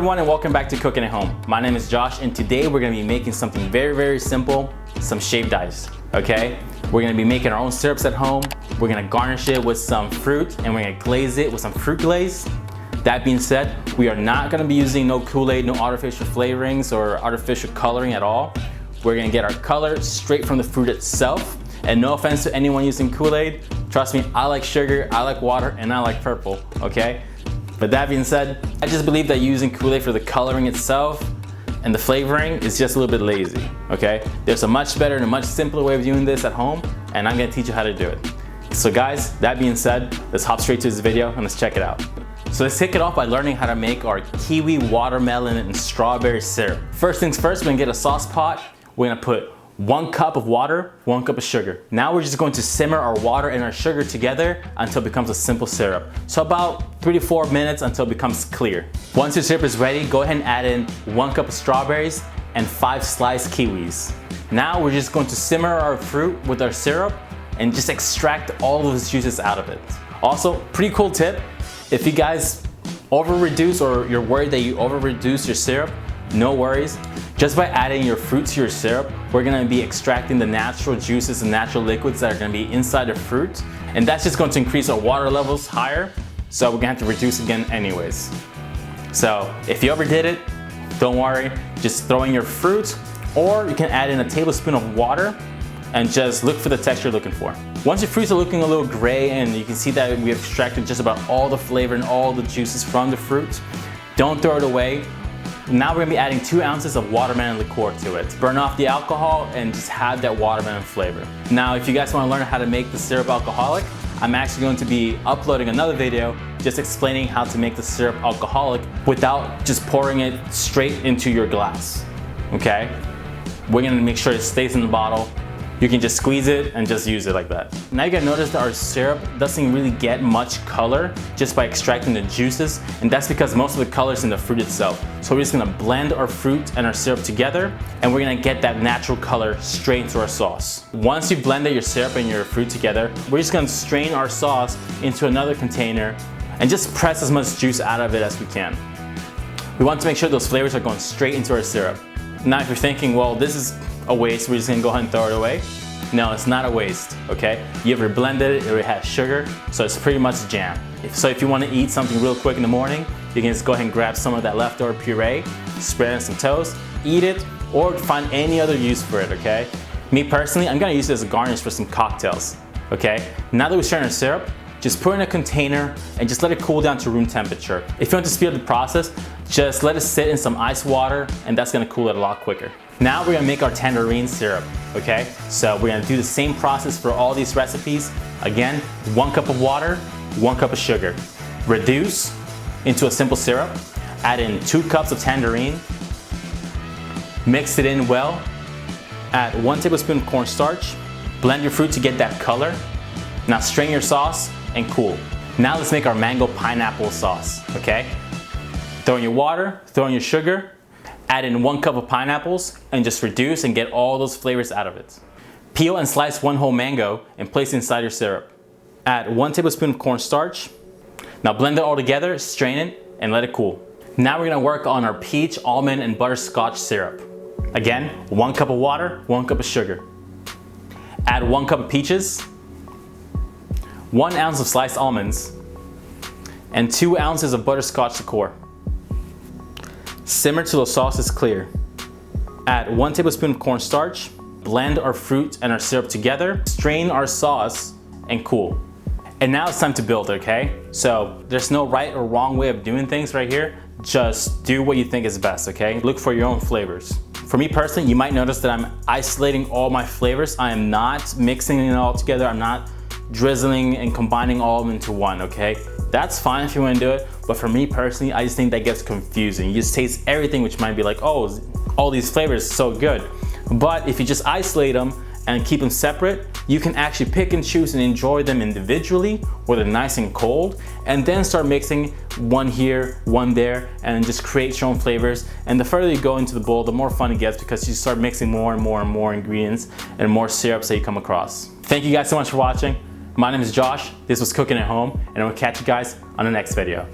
everyone and welcome back to Cooking at Home. My name is Josh and today we're going to be making something very simple, some shaved ice, okay? We're going to be making our own syrups at home. We're going to garnish it with some fruit and we're going to glaze it with some fruit glaze. That being said, we are not going to be using no Kool-Aid, no artificial flavorings or artificial coloring at all. We're going to get our color straight from the fruit itself. And no offense to anyone using Kool-Aid, trust me, I like sugar, I like water, and I like purple, okay? But that being said, I just believe that using Kool-Aid for the coloring itself and the flavoring is just a little bit lazy, okay? There's a much better and a much simpler way of doing this at home, and I'm gonna teach you how to do it. So guys, that being said, let's hop straight to this video and let's check it out. So let's kick it off by learning how to make our kiwi, watermelon, and strawberry syrup. First things first, we're gonna get a sauce pot. We're gonna put 1 cup of water, 1 cup of sugar. Now we're just going to simmer our water and our sugar together until it becomes a simple syrup. So about 3 to 4 minutes until it becomes clear. Once your syrup is ready, go ahead and add in 1 cup of strawberries and 5 sliced kiwis. Now we're just going to simmer our fruit with our syrup and just extract all those juices out of it. Also, pretty cool tip, if you guys over-reduce or you're worried that you over-reduce your syrup, no worries. Just by adding your fruit to your syrup, we're gonna be extracting the natural juices and natural liquids that are gonna be inside the fruit. And that's just going to increase our water levels higher. So we're gonna have to reduce again anyways. So if you overdid it, don't worry. Just throw in your fruit, or you can add in a tablespoon of water and just look for the texture you're looking for. Once your fruits are looking a little gray and you can see that we have extracted just about all the flavor and all the juices from the fruit, don't throw it away. Now we're gonna be adding 2 ounces of watermelon liqueur to it. Burn off the alcohol and just have that watermelon flavor. Now, if you guys wanna learn how to make the syrup alcoholic, I'm actually going to be uploading another video just explaining how to make the syrup alcoholic without just pouring it straight into your glass, okay? We're gonna make sure it stays in the bottle. You can just squeeze it and just use it like that. Now you're gonna notice that our syrup doesn't really get much color just by extracting the juices, and that's because most of the color is in the fruit itself. So we're just gonna blend our fruit and our syrup together, and we're gonna get that natural color straight into our sauce. Once you've blended your syrup and your fruit together, we're just gonna strain our sauce into another container and just press as much juice out of it as we can. We want to make sure those flavors are going straight into our syrup. Now if you're thinking, well, this is a waste, we're just gonna go ahead and throw it away. No, it's not a waste, okay? You ever blended it, it already has sugar, so it's pretty much jam. So if you wanna eat something real quick in the morning, you can just go ahead and grab some of that leftover puree, spread it on some toast, eat it, or find any other use for it, okay? Me personally, I'm gonna use it as a garnish for some cocktails, okay? Now that we've strained our syrup, just put it in a container and just let it cool down to room temperature. If you want to speed up the process, just let it sit in some ice water and that's gonna cool it a lot quicker. Now we're gonna make our tangerine syrup, okay? So we're gonna do the same process for all these recipes. Again, 1 cup of water, 1 cup of sugar. Reduce into a simple syrup, add in 2 cups of tangerine, mix it in well, add 1 tablespoon of cornstarch, blend your fruit to get that color. Now strain your sauce and cool. Now let's make our mango pineapple sauce, okay? Throw in your water, throw in your sugar, add in 1 cup of pineapples and just reduce and get all those flavors out of it. Peel and slice 1 whole mango and place it inside your syrup. Add 1 tablespoon of cornstarch. Now blend it all together, strain it, and let it cool. Now we're gonna work on our peach, almond, and butterscotch syrup. Again, 1 cup of water, 1 cup of sugar. Add 1 cup of peaches, 1 ounce of sliced almonds, and 2 ounces of butterscotch liqueur. Simmer till the sauce is clear. Add 1 tablespoon of cornstarch, blend our fruit and our syrup together, strain our sauce, and cool. And now it's time to build, okay? So there's no right or wrong way of doing things right here. Just do what you think is best, okay? Look for your own flavors. For me personally, you might notice that I'm isolating all my flavors. I am not mixing it all together. I'm not drizzling and combining all of them into one, okay? That's fine if you want to do it, but for me personally, I just think that gets confusing. You just taste everything, which might be like, oh, all these flavors are so good. But if you just isolate them and keep them separate, you can actually pick and choose and enjoy them individually where they're nice and cold, and then start mixing one here, one there, and just create your own flavors. And the further you go into the bowl, the more fun it gets because you start mixing more and more and more ingredients and more syrups that you come across. Thank you guys so much for watching. My name is Josh, this was Cooking at Home, and I will catch you guys on the next video.